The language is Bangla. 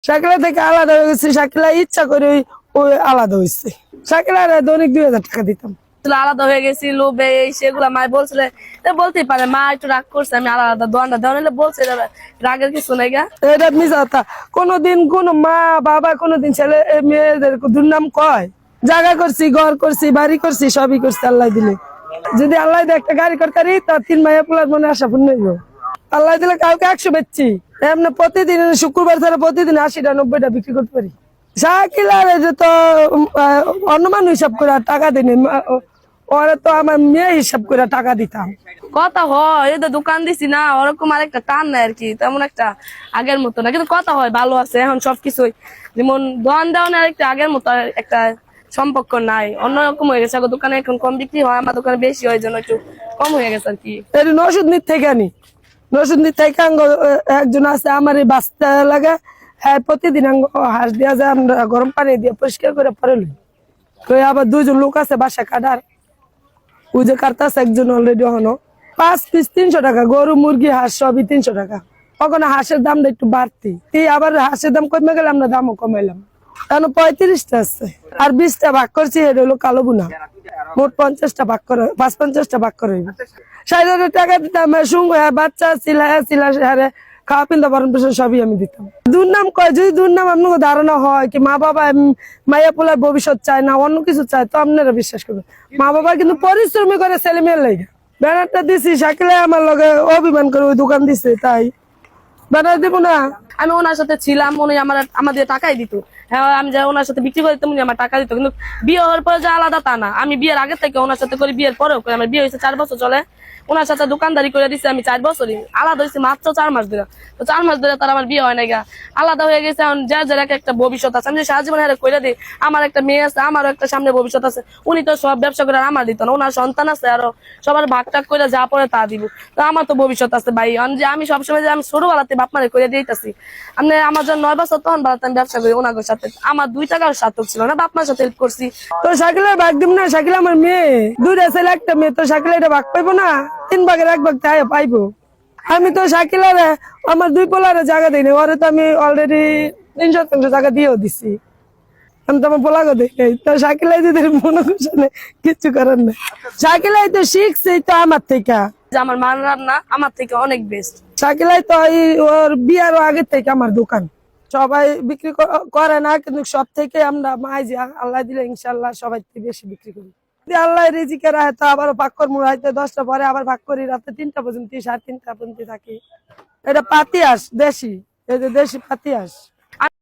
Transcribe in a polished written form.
শাকিলা থেকে আলাদা হয়ে গেছে, শাকিলা ইচ্ছা করে ওই আলাদা হয়েছে। শাকিলার দৈনিক 2000 টাকা দিতাম। আলাদা হয়ে গেছি লোভে সেগুলা মা বলছিল, বলতেই পারে মা একটু রাগ করছে আমি আলাদা দোয়ানটা দেওয়া বলছে, রাগের কিছু নাই গা। এটা মিস কথা। কোনোদিন কোন মা বাবা কোনোদিন ছেলে মেয়েদের দুর্নাম কয়? জায়গা করছি, ঘর করছি, বাড়ি করছি, সবই করছি আল্লাহ দিলে। যদি আল্লাহ দিয়ে একটা গাড়ি করতে পারি তার 3 মাইয়া পোলার মনে আশা পূর্ণ হইব। আল্লাহ দিলে কাউকে 100 বেচছি, এমনি প্রতিদিন শুক্রবার ছাড়া প্রতিদিন 80টা 90টা বিক্রি করতে পারি। শাকিলার যে তো অনুমান হিসাব করে টাকা দিনি, ওরা তো আমার মেয়ে হিসাব করে টাকা দিতাম। কথা হয়, এই তো দোকান দিছি না, ওরকম আরেকটা টান নাই আর কি, তেমন একটা আগের মতো না, কিন্তু কথা হয় ভালো আছে এখন সবকিছুই। যেমন দোকান দেওয়ার আরেকটা আগের মতো একটা সম্পর্ক নাই, অন্যরকম হয়ে গেছে। দোকানে এখন কম বিক্রি হয়, আমার দোকানে বেশি হয়, জন্য একটু কম হয়ে গেছে আর কি। নসুদ্দির থেকে আনি, নসুদ্দির থেকে একজন আছে আমার এই বাস্তা লাগা, হ্যাঁ প্রতিদিন হাঁস দেওয়া যায়, আমরা গরম পানি দিয়ে পরিষ্কার করে পরে লই। তো আবার 2জন লোক আছে বাসা কাটার, ওই যে কাটতেছে একজন অলরেডি হনো। 5 পিস 300 টাকা, গরু মুরগি হাঁস সবই 300 টাকা। কখনো হাঁসের দামটা একটু বাড়তি, আবার হাঁসের দাম কমে গেলে আমরা দামও কমাইলাম। এখন 35টা আছে, আর 20টা ভাগ করছি, এটা হলো কালো বুনা। মোট 50টা ভাগ করে, 50টা ভাগ করে 60,000 টাকা দিতাম। বাচ্চা সিলা খাওয়া পিন্দা ভরণ পোষণ সবই আমি দিতাম। দুর্নাম কয়, যদি দুর্নাম আপনাকে ধারণা হয় কি মা বাবা মাইয়া পোলার ভবিষ্যৎ চায় না, অন্য কিছু চায়, তো আপনারা বিশ্বাস করবেন। মা বাবা কিন্তু পরিশ্রমী করে ছেলে মেয়ের লাগে। ব্যানারটা দিছি, শাকিলা আমার লগে অভিমান করে ওই দোকান দিছে, তাই ব্যানার দিব না। আমি ওনার সাথে ছিলাম, উনি আমাদের টাকাই দিত। হ্যাঁ, আমি যা ওনার সাথে বিক্রি করে দিতাম, উনি আমার টাকা দিত। কিন্তু বিয়ে হওয়ার পরে যে আলাদা তা না, আমি বিয়ের আগে থেকে ওনার সাথে করি, বিয়ের পরেও করি। আমার বিয়ে হয়েছে 4 বছর চলে, ওনার সাথে দোকানদারি করে দিচ্ছে আমি 4 বছরই। আলাদা হয়েছে মাত্র 4 মাস ধরে, তো 4 মাস ধরে তার আমার বিয়ে হয় না গা, আলাদা হয়ে গেছে। এখন যার যার একটা ভবিষ্যৎ আছে, আমি যে সারা জীবন হারে করে দিই, আমার একটা মেয়ে আছে, আমারও একটা সামনে ভবিষ্যৎ আছে। উনি তো সব ব্যবসা করে আমার দিত না, ওনার সন্তান আছে, আরো সবার ভাগ টাক করে যা পরে তা দিব। তো আমার তো ভবিষ্যৎ আছে ভাই, যে আমি সবসময় যে আমি ছোটবেলাতে বাপ মারে করে দিতেছি। আমি আমার জন্য 9 বছর তখন বেলাতে আমি ব্যবসা করি ওনার সাথে, আমার 2 টাকার সার্থক ছিল না, বাপ মার সাথে হেল্প করছি। তো শাকিলার ভাগ দিব না? শাকিলা আমার মেয়ে, 2টা ছেলে 1টা মেয়ে, তো শাকিলা এটা ভাগ পাইবো না? 3 ভাগের 1 ভাগ তাই পাইবো। আমি তো শাকিলারে আমার 2 পোলারে জায়গা দিই, ওরে তো আমি অলরেডি 300 টাকা দিয়েও দিছি। আমি তো আমার পোলাগো দেখি, তো শাকিলাই যদি মনে করছে কিছু করার নেই। শাকিলাই তো শিখছে তো আমার থেকে, যে আমার মান রান্না আমার থেকে অনেক বেস্ট। শাকিলাই তো ওর বিয়ার আগের থেকে আমার দোকান। সবাই বিক্রি করে না, কিন্তু সব থেকে আমরা মাইজি আল্লাহ দিলে ইনশাল্লাহ সবাই থেকে বেশি বিক্রি করি। আল্লাহ রিজিকে রাখে তো আবার ভাগ করবো, হয়তো 10টা পরে আবার ভাগ করি, রাতে 3টা পর্যন্ত, 3:30 পর্যন্ত থাকি। এটা পাতি হাঁস দেশি, এই যে দেশি পাতি হাঁস।